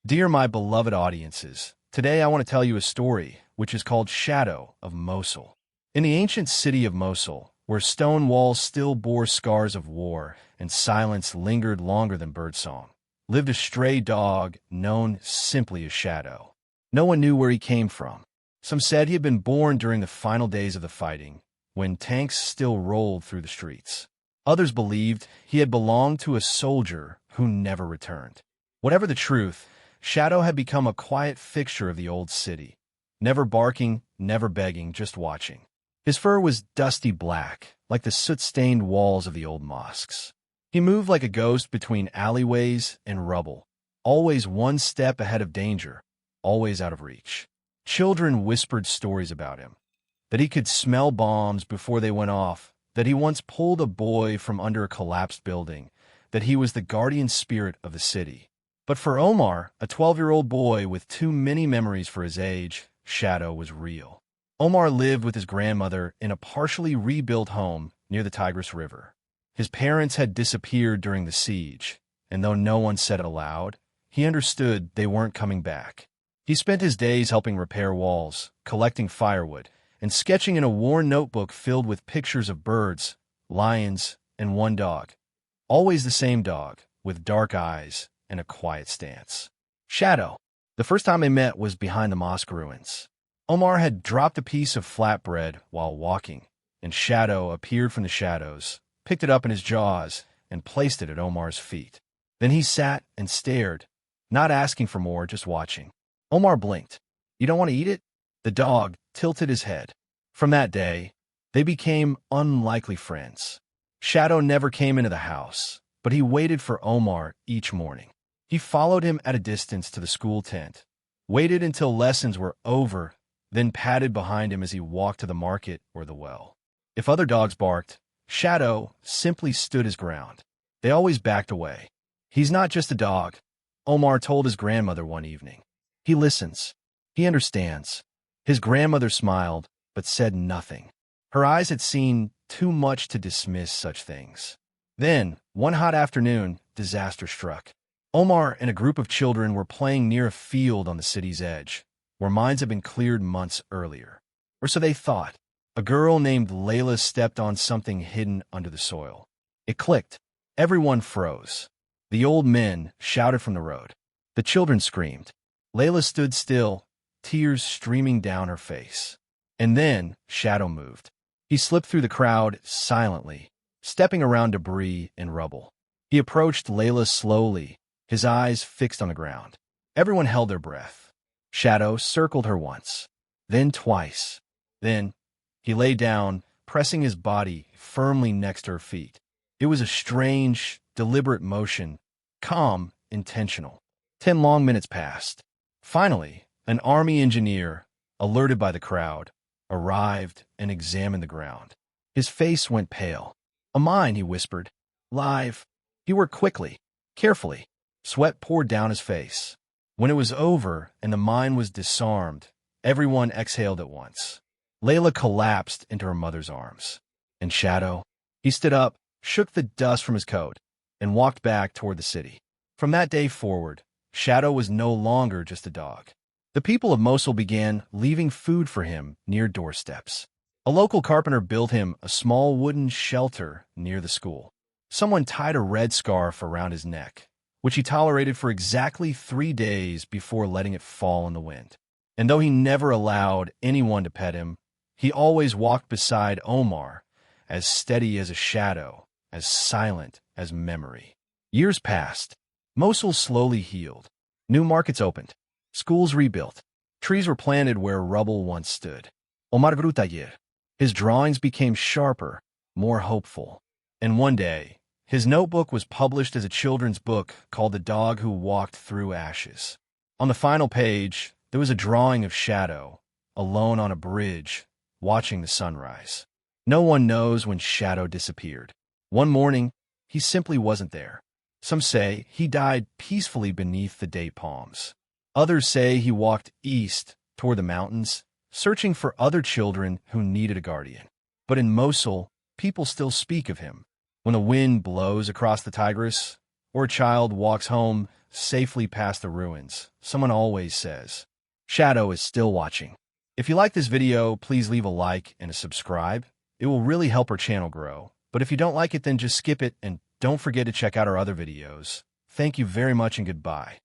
Dear my beloved audiences, today I want to tell you a story which is called Shadow of Mosul. In the ancient city of Mosul, where stone walls still bore scars of war and silence lingered longer than birdsong, lived a stray dog known simply as Shadow. No one knew where he came from. Some said he had been born during the final days of the fighting, when tanks still rolled through the streets. Others believed he had belonged to a soldier who never returned. Whatever the truth, Shadow had become a quiet fixture of the old city, never barking, never begging, just watching. His fur was dusty black, like the soot-stained walls of the old mosques. He moved like a ghost between alleyways and rubble, always one step ahead of danger, always out of reach. Children whispered stories about him, that he could smell bombs before they went off, that he once pulled a boy from under a collapsed building, that he was the guardian spirit of the city. But for Omar, a 12-year-old boy with too many memories for his age, Shadow was real. Omar lived with his grandmother in a partially rebuilt home near the Tigris River. His parents had disappeared during the siege, and though no one said it aloud, he understood they weren't coming back. He spent his days helping repair walls, collecting firewood, and sketching in a worn notebook filled with pictures of birds, lions, and one dog. Always the same dog, with dark eyes and a quiet stance. Shadow. The first time they met was behind the mosque ruins. Omar had dropped a piece of flatbread while walking, and Shadow appeared from the shadows, picked it up in his jaws, and placed it at Omar's feet. Then he sat and stared, not asking for more, just watching. Omar blinked. "You don't want to eat it?" The dog tilted his head. From that day, they became unlikely friends. Shadow never came into the house, but he waited for Omar each morning. He followed him at a distance to the school tent, waited until lessons were over, then padded behind him as he walked to the market or the well. If other dogs barked, Shadow simply stood his ground. They always backed away. "He's not just a dog," Omar told his grandmother one evening. "He listens. He understands." His grandmother smiled, but said nothing. Her eyes had seen too much to dismiss such things. Then, one hot afternoon, disaster struck. Omar and a group of children were playing near a field on the city's edge, where mines had been cleared months earlier. Or so they thought. A girl named Layla stepped on something hidden under the soil. It clicked. Everyone froze. The old men shouted from the road. The children screamed. Layla stood still, tears streaming down her face. And then Shadow moved. He slipped through the crowd silently, stepping around debris and rubble. He approached Layla slowly, his eyes fixed on the ground. Everyone held their breath. Shadow circled her once, then twice. Then he lay down, pressing his body firmly next to her feet. It was a strange, deliberate motion, calm, intentional. 10 long minutes passed. Finally, an army engineer, alerted by the crowd, arrived and examined the ground. His face went pale. "A mine," he whispered. "Live." He worked quickly, carefully. Sweat poured down his face. When it was over and the mine was disarmed, everyone exhaled at once. Layla collapsed into her mother's arms. And Shadow? He stood up, shook the dust from his coat, and walked back toward the city. From that day forward, Shadow was no longer just a dog. The people of Mosul began leaving food for him near doorsteps. A local carpenter built him a small wooden shelter near the school. Someone tied a red scarf around his neck, which he tolerated for exactly 3 days before letting it fall in the wind. And though he never allowed anyone to pet him, he always walked beside Omar, as steady as a shadow, as silent as memory. Years passed. Mosul slowly healed. New markets opened. Schools rebuilt. Trees were planted where rubble once stood. Omar grew taller. His drawings became sharper, more hopeful. And one day, his notebook was published as a children's book called The Dog Who Walked Through Ashes. On the final page, there was a drawing of Shadow, alone on a bridge, watching the sunrise. No one knows when Shadow disappeared. One morning, he simply wasn't there. Some say he died peacefully beneath the date palms. Others say he walked east toward the mountains, searching for other children who needed a guardian. But in Mosul, people still speak of him. When the wind blows across the Tigris, or a child walks home safely past the ruins, someone always says, Shadow is still watching. If you like this video, please leave a like and a subscribe. It will really help our channel grow. But if you don't like it, then just skip it and don't forget to check out our other videos. Thank you very much and goodbye.